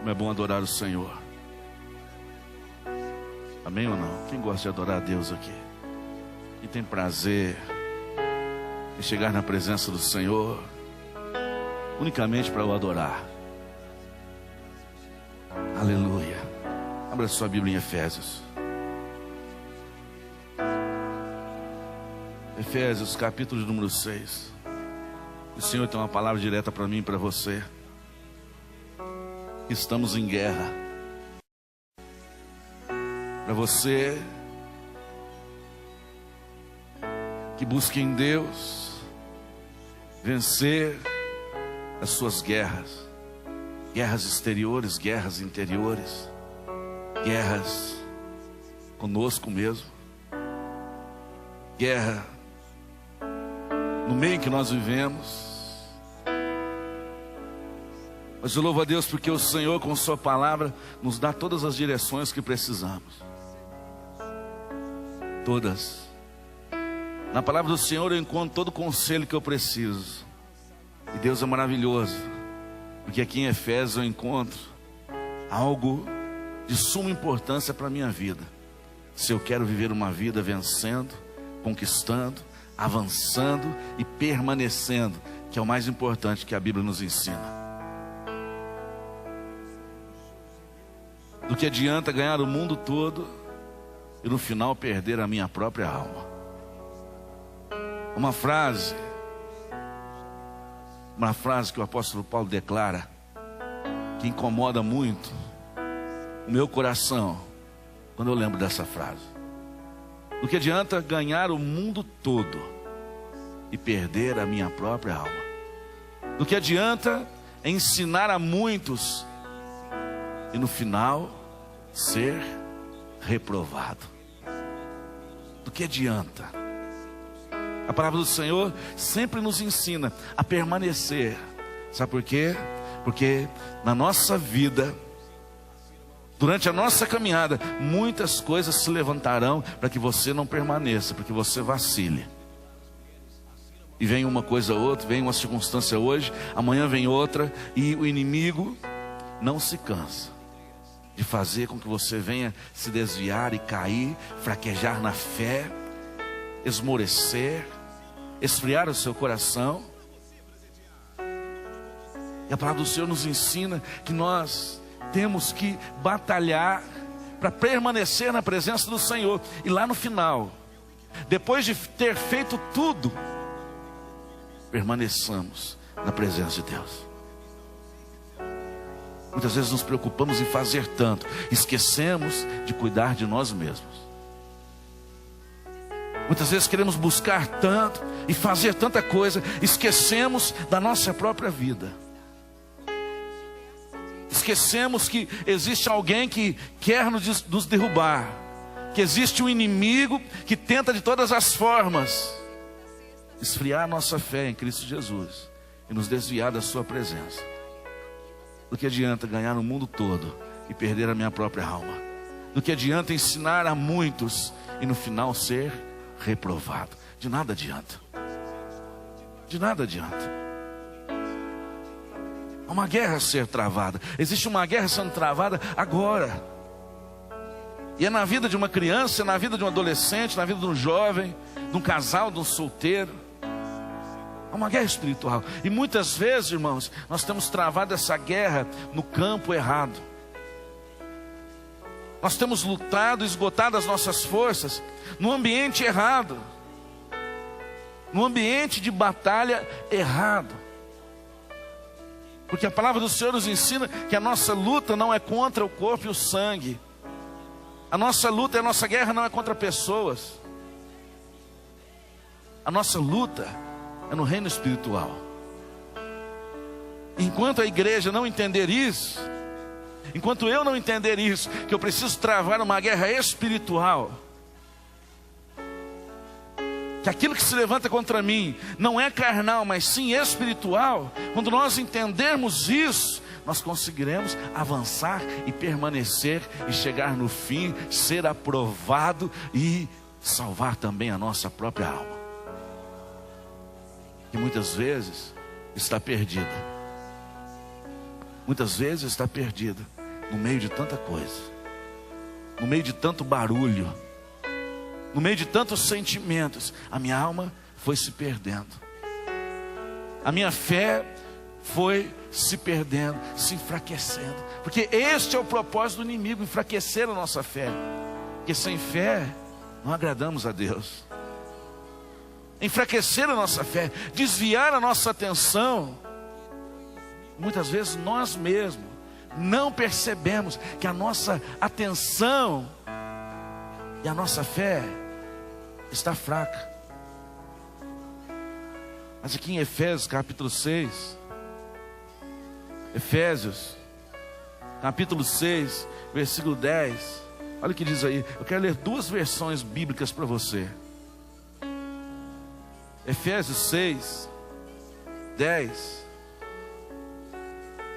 Como é bom adorar o Senhor. Amém ou não? Quem gosta de adorar a Deus aqui? Quem tem prazer em chegar na presença do Senhor unicamente para o adorar? Aleluia. Abra sua Bíblia em Efésios. Efésios, capítulo número 6. O Senhor tem uma palavra direta para mim e para você. Estamos em guerra. Para você que busca em Deus vencer as suas guerras. Guerras exteriores, guerras interiores. Guerras conosco mesmo. Guerra no meio em que nós vivemos. Mas eu louvo a Deus porque o Senhor, com sua palavra, nos dá todas as direções que precisamos. Todas. Na palavra do Senhor eu encontro todo o conselho que eu preciso. E Deus é maravilhoso, porque aqui em Efésios eu encontro algo de suma importância para a minha vida. Se eu quero viver uma vida vencendo, conquistando, avançando e permanecendo, que é o mais importante que a Bíblia nos ensina. Do que adianta ganhar o mundo todo e no final perder a minha própria alma? Uma frase que o apóstolo Paulo declara, que incomoda muito o meu coração quando eu lembro dessa frase. Do que adianta ganhar o mundo todo e perder a minha própria alma? Do que adianta ensinar a muitos e no final ser reprovado? Do que adianta? A palavra do Senhor sempre nos ensina a permanecer. Sabe por quê? Porque na nossa vida, durante a nossa caminhada, muitas coisas se levantarão para que você não permaneça, para que você vacile. E vem uma coisa ou outra, vem uma circunstância hoje, amanhã vem outra, e o inimigo não se cansa de fazer com que você venha se desviar e cair, fraquejar na fé, esmorecer, esfriar o seu coração. E a palavra do Senhor nos ensina que nós temos que batalhar para permanecer na presença do Senhor. E lá no final, depois de ter feito tudo, permaneçamos na presença de Deus. Muitas vezes nos preocupamos em fazer tanto, esquecemos de cuidar de nós mesmos. Muitas vezes queremos buscar tanto e fazer tanta coisa, esquecemos da nossa própria vida. Esquecemos que existe alguém que quer nos derrubar, que existe um inimigo que tenta de todas as formas esfriar a nossa fé em Cristo Jesus e nos desviar da sua presença. Do que adianta ganhar o mundo todo e perder a minha própria alma? Do que adianta ensinar a muitos e no final ser reprovado? De nada adianta. De nada adianta. Há uma guerra a ser travada. Existe uma guerra sendo travada agora. E é na vida de uma criança, é na vida de um adolescente, na vida de um jovem, de um casal, de um solteiro. É uma guerra espiritual. E muitas vezes, irmãos, nós temos travado essa guerra no campo errado. Nós temos lutado, esgotado as nossas forças no ambiente errado, no ambiente de batalha errado. Porque a palavra do Senhor nos ensina que a nossa luta não é contra o corpo e o sangue. A nossa luta e a nossa guerra não é contra pessoas. A nossa luta é no reino espiritual. Enquanto a igreja não entender isso, enquanto eu não entender isso, que eu preciso travar uma guerra espiritual, que aquilo que se levanta contra mim não é carnal, mas sim espiritual, quando nós entendermos isso, nós conseguiremos avançar e permanecer e chegar no fim, ser aprovado e salvar também a nossa própria alma, que muitas vezes está perdida. Muitas vezes está perdida. no meio de tanta coisa, no meio de tanto barulho, no meio de tantos sentimentos, a minha alma foi se perdendo. A minha fé foi se perdendo, se enfraquecendo. Porque este é o propósito do inimigo, enfraquecer a nossa fé. Porque sem fé não agradamos a Deus. Enfraquecer a nossa fé, desviar a nossa atenção. Muitas vezes nós mesmos não percebemos que a nossa atenção e a nossa fé está fraca. Mas aqui em Efésios capítulo 6, Efésios capítulo 6, versículo 10, olha o que diz aí. Eu quero ler duas versões bíblicas para você. Efésios 6, 10,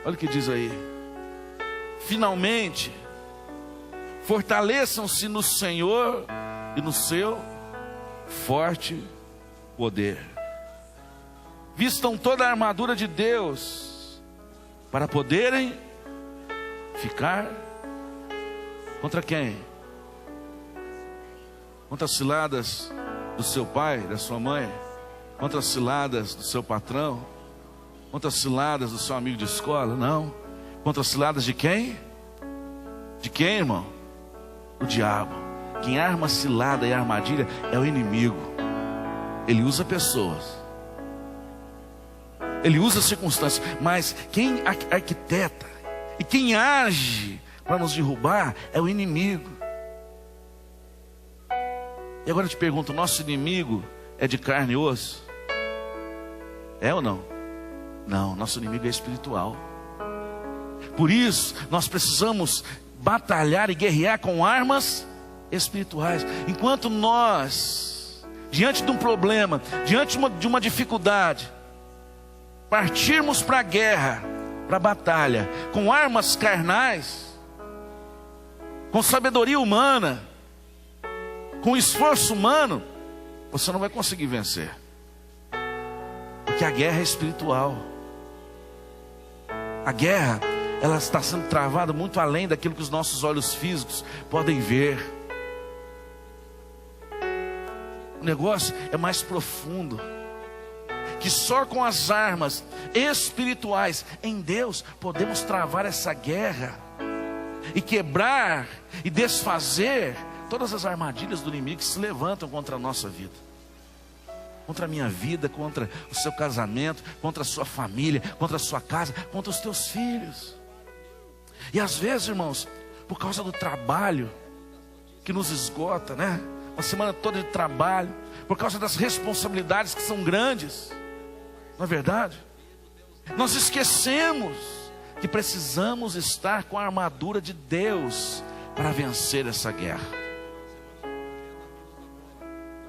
olha o que diz aí. Finalmente, fortaleçam-se no Senhor e no seu forte poder. Vistam toda a armadura de Deus para poderem ficar contra quem? Contra as ciladas do seu pai, da sua mãe, contra as ciladas do seu patrão, contra as ciladas do seu amigo de escola? Não. Contra as ciladas de quem? De quem, irmão? O diabo. Quem arma cilada e armadilha é o inimigo. Ele usa pessoas, ele usa circunstâncias, mas quem arquiteta e quem age para nos derrubar é o inimigo. E agora eu te pergunto, nosso inimigo é de carne e osso? É ou não? Não, nosso inimigo é espiritual. Por isso, nós precisamos batalhar e guerrear com armas espirituais. Enquanto nós, diante de um problema, diante de uma dificuldade, partirmos para a guerra, para a batalha, com armas carnais, com sabedoria humana, com esforço humano, você não vai conseguir vencer. Porque a guerra é espiritual. A guerra, ela está sendo travada muito além daquilo que os nossos olhos físicos podem ver. O negócio é mais profundo, que só com as armas espirituais em Deus podemos travar essa guerra e quebrar e desfazer todas as armadilhas do inimigo que se levantam contra a nossa vida, contra a minha vida, contra o seu casamento, contra a sua família, contra a sua casa, contra os teus filhos. E às vezes, irmãos, por causa do trabalho que nos esgota, né? Uma semana toda de trabalho, por causa das responsabilidades que são grandes, não é verdade? Nós esquecemos que precisamos estar com a armadura de Deus para vencer essa guerra.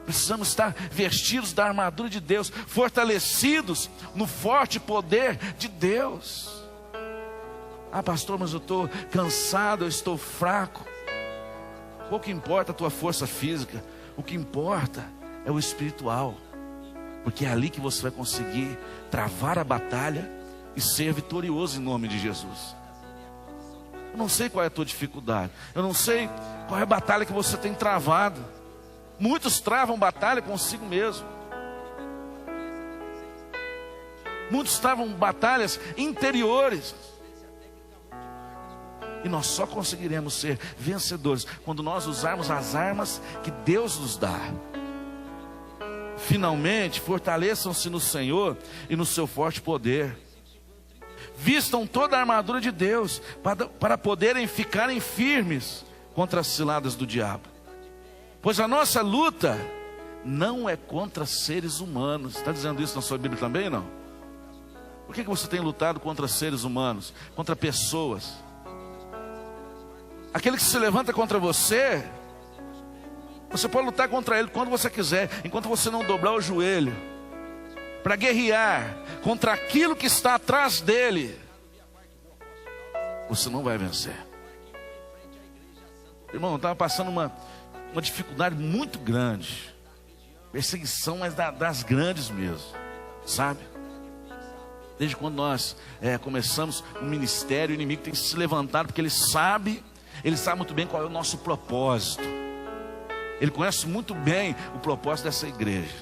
Precisamos estar vestidos da armadura de Deus, fortalecidos no forte poder de Deus. Ah, pastor, mas eu estou cansado, eu estou fraco. Pouco importa a tua força física, o que importa é o espiritual. Porque é ali que você vai conseguir travar a batalha e ser vitorioso em nome de Jesus. Eu não sei qual é a tua dificuldade, eu não sei qual é a batalha que você tem travado. Muitos travam batalha consigo mesmo. Muitos travam batalhas interiores. E nós só conseguiremos ser vencedores quando nós usarmos as armas que Deus nos dá. Finalmente, fortaleçam-se no Senhor e no seu forte poder. Vistam toda a armadura de Deus para poderem ficarem firmes contra as ciladas do diabo. Pois a nossa luta não é contra seres humanos. Está dizendo isso na sua Bíblia também, não? Por que você tem lutado contra seres humanos? Contra pessoas? Aquele que se levanta contra você, você pode lutar contra ele quando você quiser, enquanto você não dobrar o joelho para guerrear contra aquilo que está atrás dele, você não vai vencer. Irmão, eu estava passando uma dificuldade muito grande, perseguição, mas das grandes mesmo, sabe? Desde quando nós começamos um ministério, o inimigo tem se levantado, porque ele sabe muito bem qual é o nosso propósito. Ele conhece muito bem o propósito dessa igreja.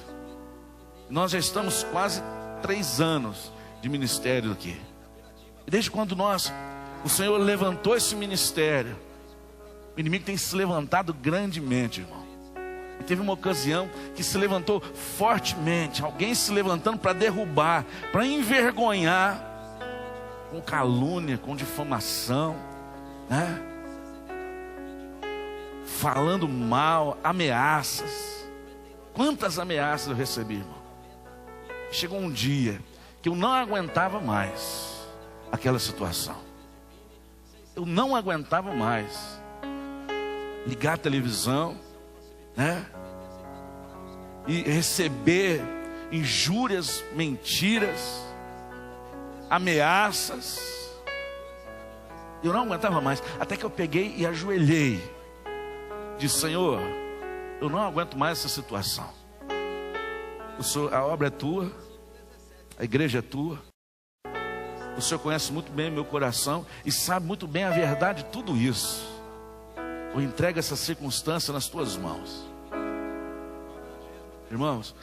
Nós já estamos quase 3 anos de ministério aqui. E desde quando o Senhor levantou esse ministério, o inimigo tem se levantado grandemente, irmão. E teve uma ocasião que se levantou fortemente, alguém se levantando para derrubar, para envergonhar, com calúnia, com difamação, né? Falando mal, ameaças. Quantas ameaças eu recebi, irmão. Chegou um dia que eu não aguentava mais aquela situação. Eu não aguentava mais ligar a televisão, né? E receber injúrias, mentiras, ameaças. Eu não aguentava mais, até que eu peguei e ajoelhei. Disse: Senhor, eu não aguento mais essa situação. A obra é tua, a igreja é tua. O Senhor conhece muito bem meu coração e sabe muito bem a verdade de tudo isso. Eu entrego essa circunstância nas tuas mãos. Irmãos,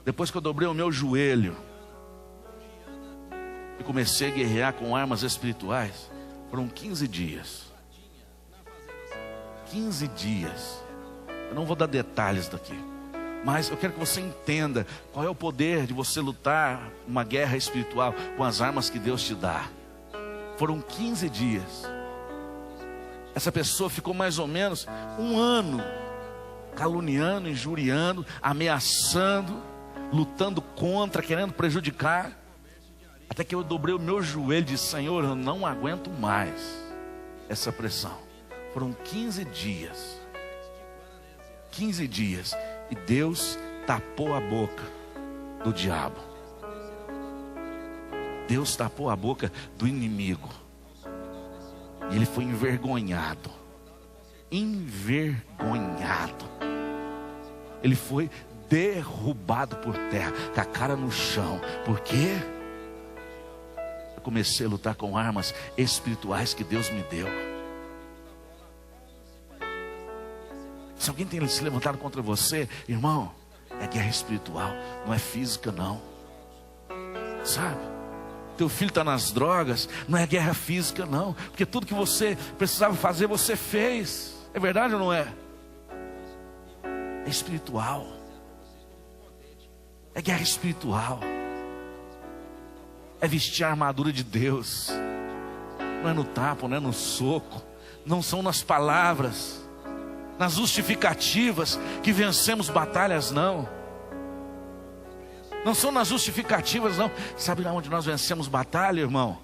depois que eu dobrei o meu joelho e comecei a guerrear com armas espirituais, foram 15 dias. 15 dias. Eu não vou dar detalhes daqui, mas eu quero que você entenda qual é o poder de você lutar uma guerra espiritual com as armas que Deus te dá. Foram 15 dias. Essa pessoa ficou mais ou menos 1 ano caluniando, injuriando, ameaçando, lutando contra, querendo prejudicar, até que eu dobrei o meu joelho e disse: Senhor, eu não aguento mais essa pressão. Foram 15 dias. 15 dias. E Deus tapou a boca do diabo. Deus tapou a boca do inimigo. E ele foi envergonhado. Envergonhado. Ele foi derrubado por terra, com a cara no chão. Por quê? Eu comecei a lutar com armas espirituais que Deus me deu. Se alguém tem se levantado contra você, irmão, é guerra espiritual, não é física não. Sabe? Teu filho está nas drogas, não é guerra física não. Porque tudo que você precisava fazer, você fez. É verdade ou não é? É espiritual. É guerra espiritual. É vestir a armadura de Deus. Não é no tapa, não é no soco. Não são nas palavras, nas justificativas que vencemos batalhas, não. Não são nas justificativas, não. Sabe onde nós vencemos batalha, irmão?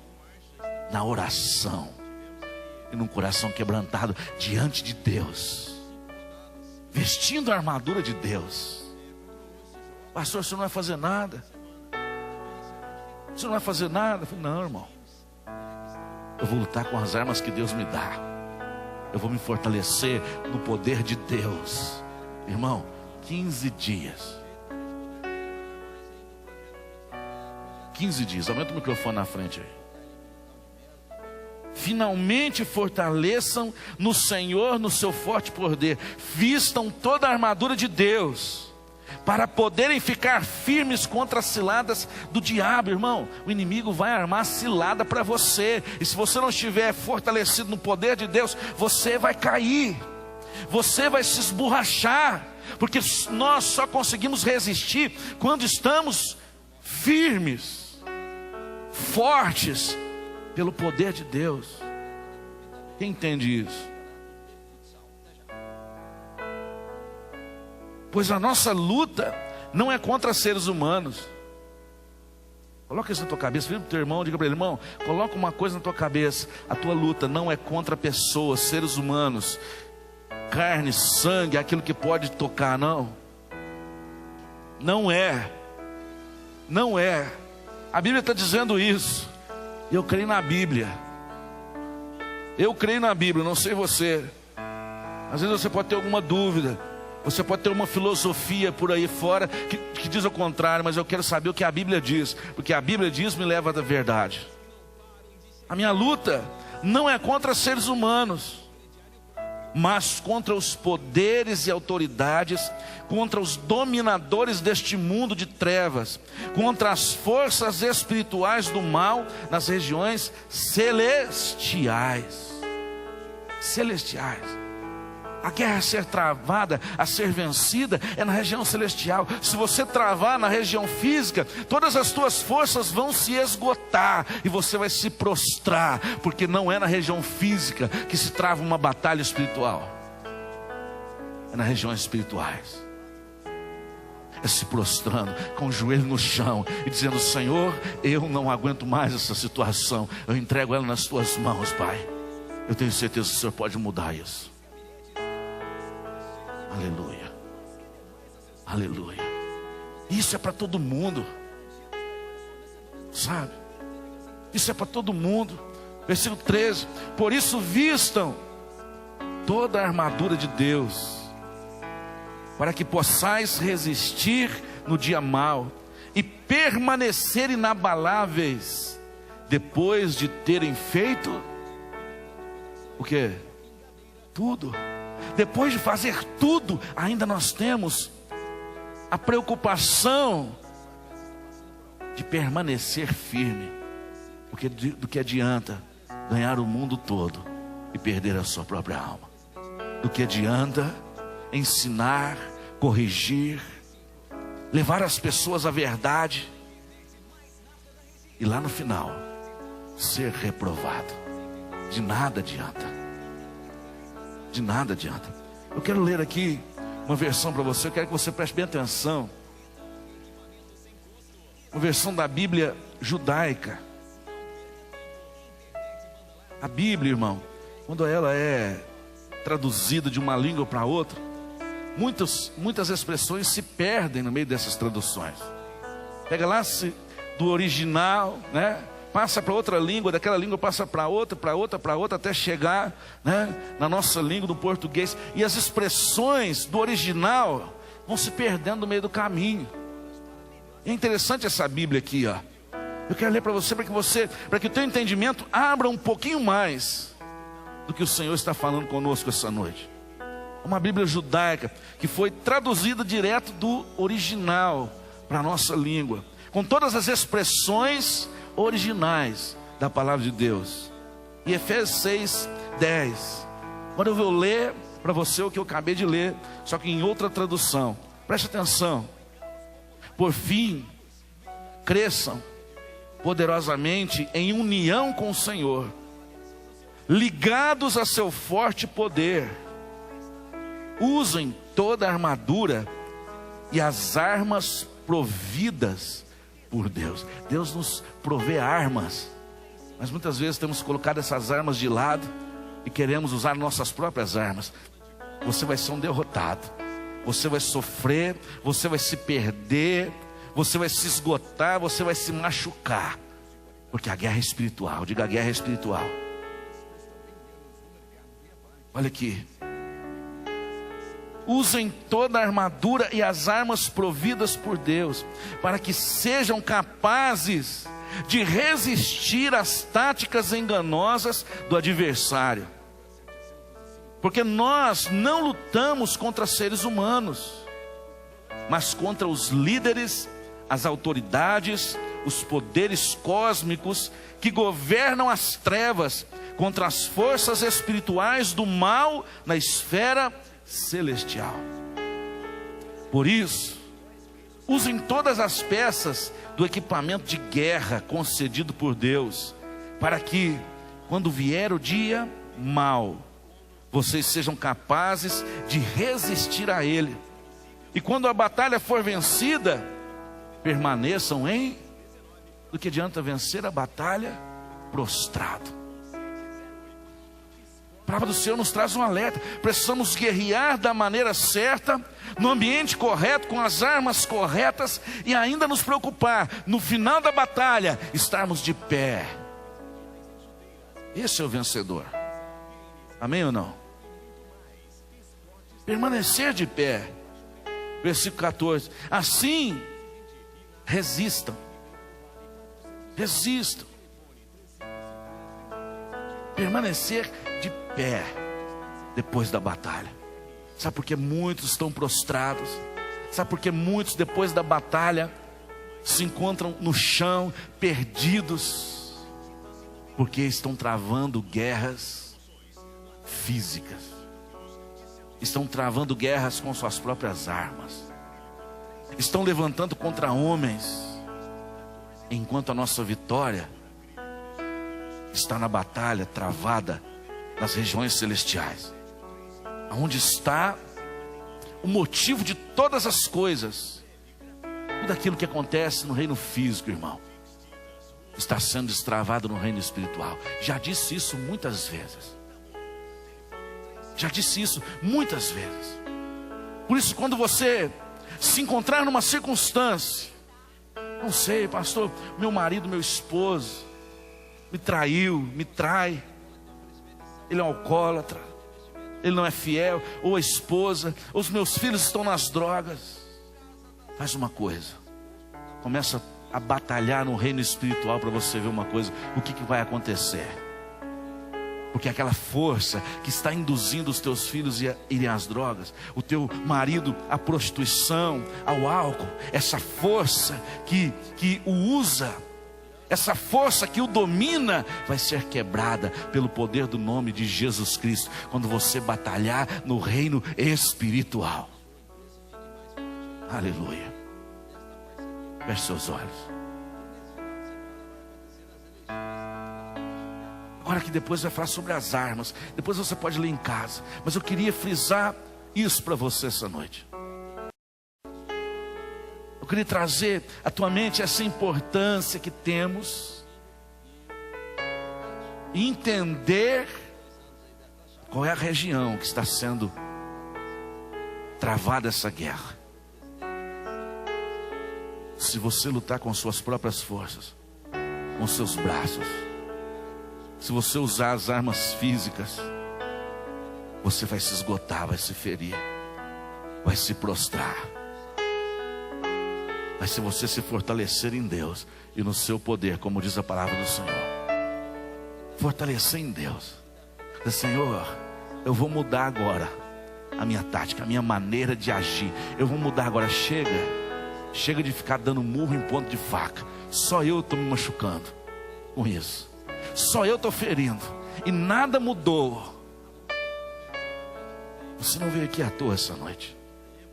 Na oração. E num coração quebrantado diante de Deus, vestindo a armadura de Deus. Pastor, você não vai fazer nada? Você não vai fazer nada? Eu falei: não, irmão. Eu vou lutar com as armas que Deus me dá. Eu vou me fortalecer no poder de Deus. Irmão, 15 dias. 15 dias. Aumenta o microfone na frente aí. Finalmente fortaleçam no Senhor, no seu forte poder. Vistam toda a armadura de Deus, para poderem ficar firmes contra as ciladas do diabo. Irmão, o inimigo vai armar cilada para você. E se você não estiver fortalecido no poder de Deus, você vai cair. Você vai se esborrachar. Porque nós só conseguimos resistir quando estamos firmes, fortes, pelo poder de Deus. Quem entende isso? Pois a nossa luta não é contra seres humanos. Coloca isso na tua cabeça. Vira para o teu irmão, diga para ele: irmão, coloca uma coisa na tua cabeça. A tua luta não é contra pessoas, seres humanos, carne, sangue, aquilo que pode tocar, não. Não é. Não é. A Bíblia está dizendo isso. Eu creio na Bíblia. Eu creio na Bíblia, não sei você. Às vezes você pode ter alguma dúvida. Você pode ter uma filosofia por aí fora que diz o contrário, mas eu quero saber o que a Bíblia diz, porque a Bíblia diz me leva à verdade. A minha luta não é contra seres humanos, mas contra os poderes e autoridades, contra os dominadores deste mundo de trevas, contra as forças espirituais do mal nas regiões celestiais. Celestiais. A guerra a ser travada, a ser vencida, é na região celestial. Se você travar na região física, todas as tuas forças vão se esgotar e você vai se prostrar, porque não é na região física que se trava uma batalha espiritual. É nas regiões espirituais. É se prostrando, com o joelho no chão e dizendo: Senhor, eu não aguento mais essa situação, eu entrego ela nas tuas mãos, Pai. Eu tenho certeza que o Senhor pode mudar isso. Aleluia, aleluia. Isso é para todo mundo, sabe? Isso é para todo mundo. Versículo 13: por isso vistam toda a armadura de Deus, para que possais resistir no dia mau e permanecer inabaláveis, depois de terem feito o quê? Tudo. Depois de fazer tudo, ainda nós temos a preocupação de permanecer firme. Porque do que adianta ganhar o mundo todo e perder a sua própria alma? Do que adianta ensinar, corrigir, levar as pessoas à verdade e lá no final ser reprovado? De nada adianta. De nada adianta. Eu quero ler aqui uma versão para você. Eu quero que você preste bem atenção. Uma versão da Bíblia judaica. A Bíblia, irmão, quando ela é traduzida de uma língua para outra, muitas expressões se perdem no meio dessas traduções. Pega lá do original, né? Passa para outra língua, daquela língua passa para outra, até chegar, né, na nossa língua, do português. E as expressões do original vão se perdendo no meio do caminho. E é interessante essa Bíblia aqui, ó. Eu quero ler para você, para que o teu entendimento abra um pouquinho mais do que o Senhor está falando conosco essa noite. Uma Bíblia judaica que foi traduzida direto do original para a nossa língua, com todas as expressões originais da palavra de Deus. E Efésios 6:10. Agora eu vou ler para você o que eu acabei de ler, só que em outra tradução. Preste atenção. Por fim, cresçam poderosamente em união com o Senhor, ligados a seu forte poder. Usem toda a armadura e as armas providas por Deus. Deus nos provê armas, mas muitas vezes temos colocado essas armas de lado e queremos usar nossas próprias armas. Você vai ser um derrotado, você vai sofrer, você vai se perder, você vai se esgotar, você vai se machucar, porque a guerra é espiritual. Diga: a guerra é espiritual. Olha aqui. Usem toda a armadura e as armas providas por Deus, para que sejam capazes de resistir às táticas enganosas do adversário. Porque nós não lutamos contra seres humanos, mas contra os líderes, as autoridades, os poderes cósmicos que governam as trevas, contra as forças espirituais do mal na esfera celestial. Por isso, usem todas as peças do equipamento de guerra concedido por Deus, para que, quando vier o dia mau, vocês sejam capazes de resistir a ele. E quando a batalha for vencida, permaneçam em... Do que adianta vencer a batalha prostrado? A palavra do Senhor nos traz um alerta. Precisamos guerrear da maneira certa, no ambiente correto, com as armas corretas, e ainda nos preocupar, no final da batalha, estarmos de pé. Esse é o vencedor. Amém ou não? Permanecer de pé. Versículo 14. Assim, resistam. Resistam. Permanecer de pé depois da batalha. Sabe por que muitos estão prostrados? Sabe por que muitos depois da batalha se encontram no chão, perdidos? Porque estão travando guerras físicas. Estão travando guerras com suas próprias armas. Estão levantando contra homens, enquanto a nossa vitória está na batalha travada nas regiões celestiais, onde está o motivo de todas as coisas. Tudo aquilo que acontece no reino físico, irmão, está sendo destravado no reino espiritual. Já disse isso muitas vezes. Já disse isso muitas vezes. Por isso, quando você se encontrar numa circunstância, não sei, pastor, meu marido, meu esposo me traiu, me trai, ele é um alcoólatra, ele não é fiel, ou a esposa, ou os meus filhos estão nas drogas. Faz uma coisa, começa a batalhar no reino espiritual para você ver uma coisa, o que vai acontecer. Porque aquela força que está induzindo os teus filhos a irem às drogas, o teu marido à prostituição, ao álcool, essa força que o usa, essa força que o domina, vai ser quebrada pelo poder do nome de Jesus Cristo, quando você batalhar no reino espiritual. Aleluia. Feche seus olhos. Agora que depois vai falar sobre as armas, depois você pode ler em casa, mas eu queria frisar isso para você essa noite. Eu queria trazer à tua mente essa importância que temos e entender qual é a região que está sendo travada essa guerra. Se você lutar com suas próprias forças, com seus braços, se você usar as armas físicas, você vai se esgotar, vai se ferir, vai se prostrar. Mas se você se fortalecer em Deus e no seu poder, como diz a palavra do Senhor, fortalecer em Deus, diz: Senhor, eu vou mudar agora a minha tática, a minha maneira de agir. Eu vou mudar agora. Chega de ficar dando murro em ponto de faca. Só eu estou me machucando com isso. Só eu estou ferindo e nada mudou. Você não veio aqui à toa essa noite.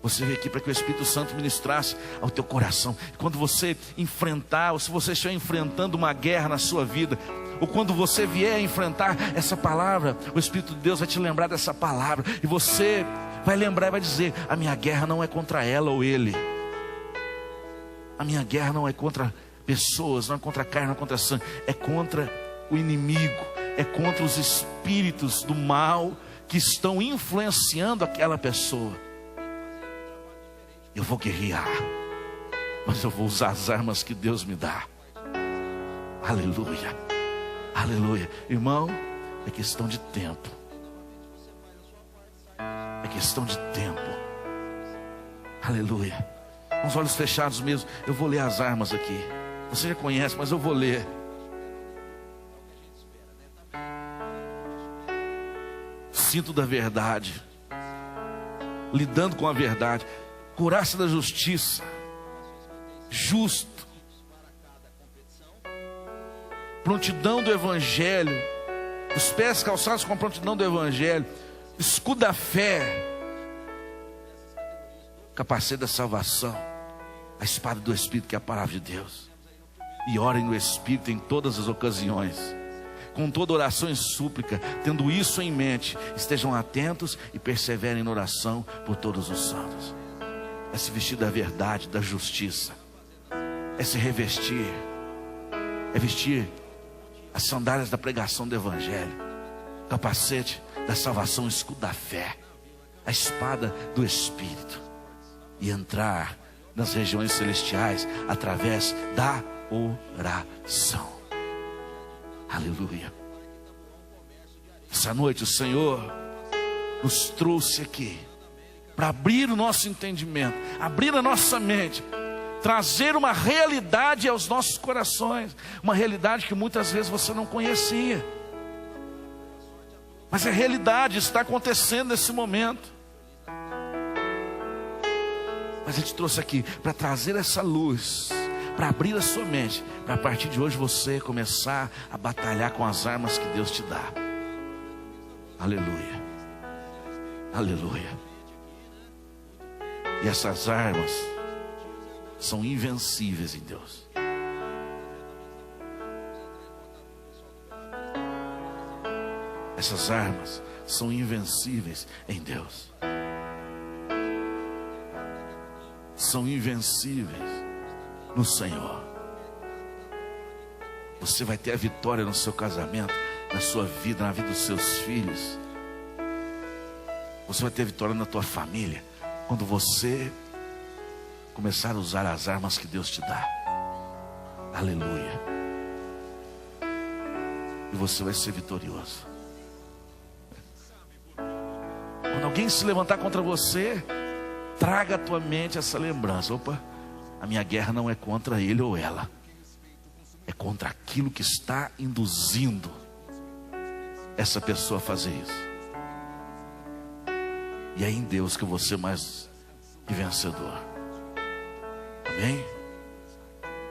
Você veio aqui para que o Espírito Santo ministrasse ao teu coração. E quando você enfrentar, ou se você estiver enfrentando uma guerra na sua vida, ou quando você vier a enfrentar essa palavra, o Espírito de Deus vai te lembrar dessa palavra, e você vai lembrar e vai dizer: a minha guerra não é contra ela ou ele. A minha guerra não é contra pessoas, não é contra a carne, não é contra a sangue, é contra o inimigo, é contra os espíritos do mal que estão influenciando aquela pessoa. Eu vou guerrear, mas eu vou usar as armas que Deus me dá. Aleluia, aleluia. Irmão, é questão de tempo. É questão de tempo. Aleluia. Com os olhos fechados mesmo, eu vou ler as armas aqui. Você já conhece, mas eu vou ler. Cinto da verdade, lidando com a verdade, couraça da justiça, justo, prontidão do evangelho, os pés calçados com a prontidão do evangelho, escudo da fé, capacete da salvação, a espada do Espírito, que é a palavra de Deus. E orem no Espírito em todas as ocasiões, com toda oração e súplica, tendo isso em mente, estejam atentos e perseverem na oração por todos os santos. É se vestir da verdade, da justiça, é se revestir, é vestir as sandálias da pregação do evangelho, capacete da salvação, escudo da fé, a espada do Espírito, e entrar nas regiões celestiais através da oração. Aleluia. Essa noite o Senhor nos trouxe aqui para abrir o nosso entendimento, abrir a nossa mente, trazer uma realidade aos nossos corações, uma realidade que muitas vezes você não conhecia, mas a realidade está acontecendo nesse momento. Mas Ele te trouxe aqui para trazer essa luz, para abrir a sua mente, para a partir de hoje você começar a batalhar com as armas que Deus te dá. Aleluia, aleluia. E essas armas são invencíveis em Deus. Essas armas são invencíveis em Deus. São invencíveis no Senhor. Você vai ter a vitória no seu casamento, na sua vida, na vida dos seus filhos. Você vai ter vitória na tua família, quando você começar a usar as armas que Deus te dá. Aleluia. E você vai ser vitorioso. Quando alguém se levantar contra você, traga à tua mente essa lembrança. Opa, a minha guerra não é contra ele ou ela, é contra aquilo que está induzindo essa pessoa a fazer isso. E é em Deus que eu vou ser mais que vencedor. Amém?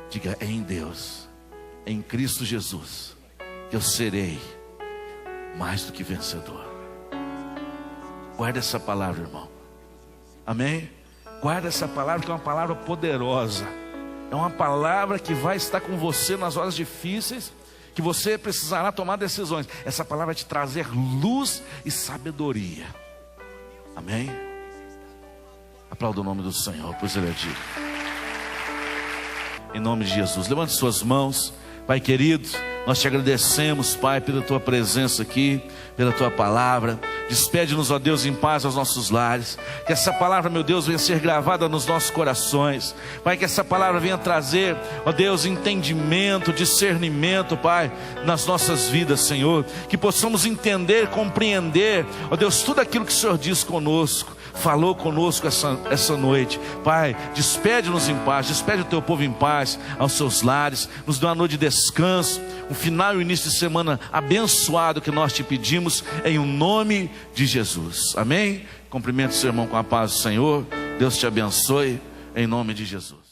Diga, é em Deus, é em Cristo Jesus, que eu serei mais do que vencedor. Guarda essa palavra, irmão. Amém? Guarda essa palavra, que é uma palavra poderosa. É uma palavra que vai estar com você nas horas difíceis, que você precisará tomar decisões. Essa palavra vai te trazer luz e sabedoria. Amém? Aplauda o nome do Senhor, pois Ele é digno. Em nome de Jesus, levante suas mãos. Pai querido, nós te agradecemos, Pai, pela tua presença aqui, pela tua palavra. Despede-nos, ó Deus, em paz aos nossos lares. Que essa palavra, meu Deus, venha ser gravada nos nossos corações. Pai, que essa palavra venha trazer, ó Deus, entendimento, discernimento, Pai, nas nossas vidas, Senhor. Que possamos entender, compreender, ó Deus, tudo aquilo que o Senhor diz conosco, falou conosco essa noite. Pai, despede-nos em paz, despede o teu povo em paz aos seus lares. Nos dê uma noite de descanso, um final e um início de semana abençoado que nós te pedimos, em o nome de Jesus. Amém? Cumprimento o seu irmão com a paz do Senhor. Deus te abençoe, em nome de Jesus.